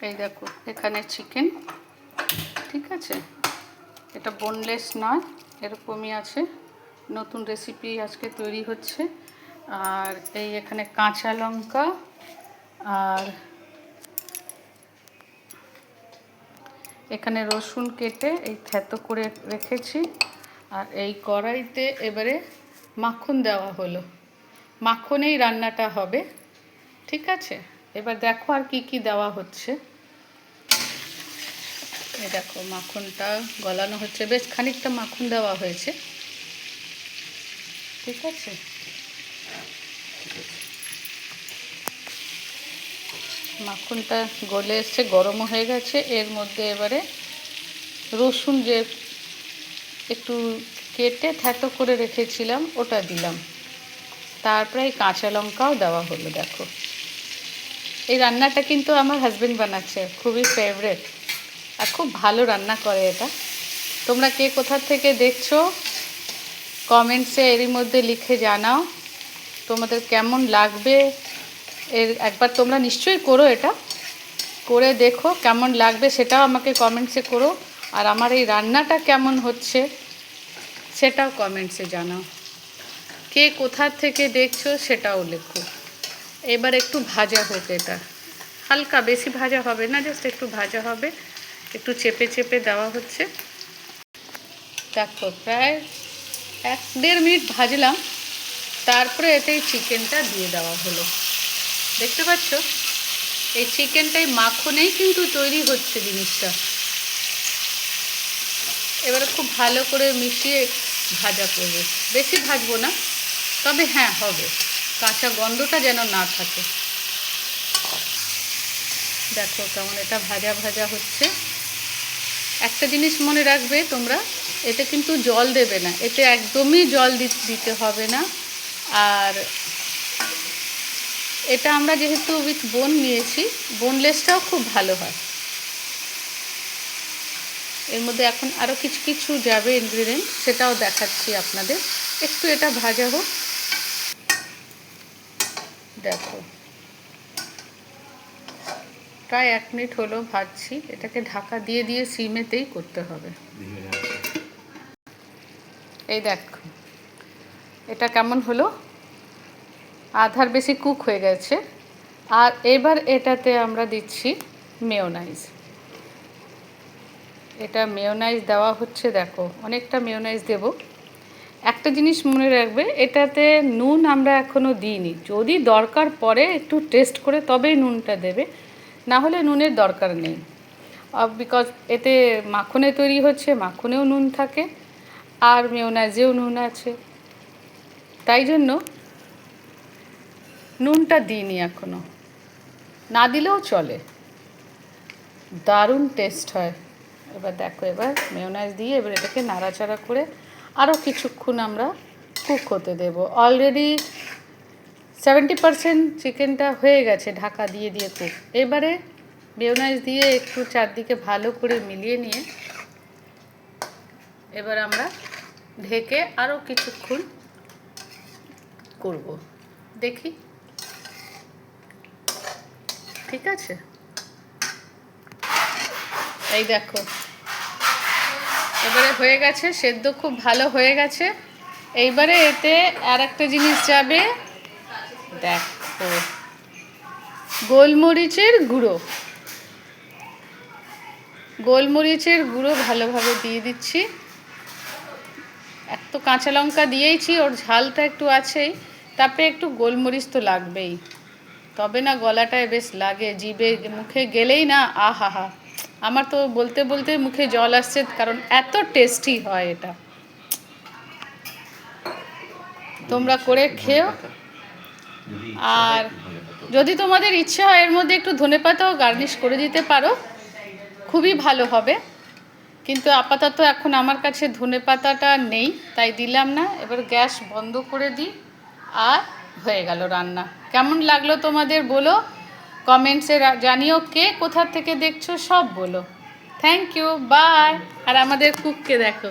এই দেখো এখানে চিকেন, ঠিক আছে, এটা বোনলেস নয়, এরকমই আছে। নতুন রেসিপি আজকে তৈরি হচ্ছে। আর এই এখানে কাঁচা লঙ্কা আর এখানে রসুন কেটে এই থেতো করে রেখেছি। আর এই কড়াইতে এবারে মাখন দেওয়া হলো, মাখনেই রান্নাটা হবে, ঠিক আছে। এবার দেখো আর কি কি দেওয়া হচ্ছে। এই দেখো মাখনটা গলানো হচ্ছে, বেশ খানিকটা মাখন দেওয়া হয়েছে, ঠিক আছে। মাখনটা গলে এসছে, গরমও হয়ে গেছে। এর মধ্যে এবারে রসুন যে একটু কেটে থেতো করে রেখেছিলাম ওটা দিলাম, তারপরে এই কাঁচা লঙ্কাও দেওয়া হলো। দেখো এই রান্নাটা কিন্তু আমার হাজব্যান্ড বানাচ্ছে, খুবই ফেভারেট আর খুব ভালো রান্না করে এটা। তোমরা কে কোথা থেকে দেখছো কমেন্টসে এরই মধ্যে লিখে জানাও তোমাদের কেমন লাগবে। একবার তোমরা নিশ্চয়ই করো, এটা করে দেখো কেমন লাগবে, সেটাও আমাকে কমেন্টসে করো। আর আমার এই রান্নাটা কেমন হচ্ছে সেটাও কমেন্টসে জানাও। কে কোথা থেকে দেখছো সেটাও লেখো। এবার একটু ভাজা হোক, এটা হালকা, বেশি ভাজা হবে না, জাস্ট একটু ভাজা হবে, একটু চেপে চেপে দেওয়া হচ্ছে। দেখো প্রায় 1-1.5 মিনিট ভাজলাম, তারপরে এতে চিকেনটা দিয়ে দেওয়া হলো। দেখতে পাচ্ছ এই চিকেনটাই মাখনেই কিন্তু তৈরি হচ্ছে জিনিসটা। এবারে খুব ভালো করে মিশিয়ে ভাজা করবে, বেশি ভাজবো না, তবে হ্যাঁ হবে, কাঁচা গন্ধটা যেন না থাকে। দেখো কেমন এটা ভাজা ভাজা হচ্ছে। একটা জিনিস মনে রাখবে তোমরা, এতে কিন্তু জল দেবে না, এতে একদমই জল দিতে হবে না। আর এটা আমরা যেহেতু উইথ বোন নিয়েছি, বোনলেসটাও খুব ভালো হয়। এর মধ্যে এখন আরও কিছু কিছু যাবে ইনগ্রিডিয়েন্ট, সেটাও দেখাচ্ছি আপনাদের। একটু এটা ভাজা হোক। দেখো প্রায় 1 মিনিট হলো ভাজছি, এটাকে ঢাকা দিয়ে দিয়ে সিমেতেই করতে হবে। এই দেখো এটা কেমন হলো, আধার বেশি কুক হয়ে গেছে। আর এবার এটাতে আমরা দিচ্ছি মেয়োনাইজ। এটা মেয়োনাইজ দেওয়া হচ্ছে, দেখো অনেকটা মেয়োনাইজ দেব। একটা জিনিস মনে রাখবে, এটাতে নুন আমরা এখনও দিইনি, যদি দরকার পড়ে একটু টেস্ট করে তবেই নুনটা দেবে, না হলে নুনের দরকার নেই। বিকজ এতে মাখনে তৈরি হচ্ছে, মাখনেও নুন থাকে আর মেয়োনাইজেও নুন আছে, তাই জন্য নুনটা দিইনি এখনও, না দিলেও চলে, দারুণ টেস্ট হয়। এবার দেখো এবার মেয়োনাইজ দিয়ে এবার এটাকে নাড়াচাড়া করে আরও কিছুক্ষণ আমরা কুক হতে দেব। অলরেডি 70% চিকেনটা হয়ে গেছে ঢাকা দিয়ে দিয়ে কুক। এবারে মেয়োনাইজ দিয়ে একটু চারদিকে ভালো করে মিলিয়ে নিয়ে এবার আমরা ঢেকে আরও কিছুক্ষণ করব, দেখি, ঠিক আছে। এই দেখো এবারে হয়ে গেছে, সেদ্ধ খুব ভালো হয়ে গেছে। এইবারে এতে আর একটা জিনিস যাবে, দেখো গোলমরিচের গুঁড়ো। গোলমরিচের গুঁড়ো ভালোভাবে দিয়ে দিচ্ছি। এক তো কাঁচা লঙ্কা দিয়েইছি, ওর ঝালটা একটু আছেই, তারপরে একটু গোলমরিচ তো লাগবেই, তবে না গলাটায় বেশ লাগে, জিভে মুখে গেলেই না আহা হা, আমার তো বলতে বলতে মুখে জল আসছে, কারণ এত টেস্টি হয় এটা। তোমরা করে খেও। আর যদি তোমাদের ইচ্ছে হয় এর মধ্যে একটু ধনেপাতাও গার্নিশ করে দিতে পারো, খুবই ভালো হবে, কিন্তু আপাতত এখন আমার কাছে ধনেপাতাটা নেই, তাই দিলাম না। এবার গ্যাস বন্ধ করে দিই, আর হয়ে গেল রান্না। কেমন লাগলো তোমাদের বলো, কমেন্টসে জানিও, কে কোথা থেকে দেখছো সব বলো। Thank you, by. আর আমাদের কুককে দেখো।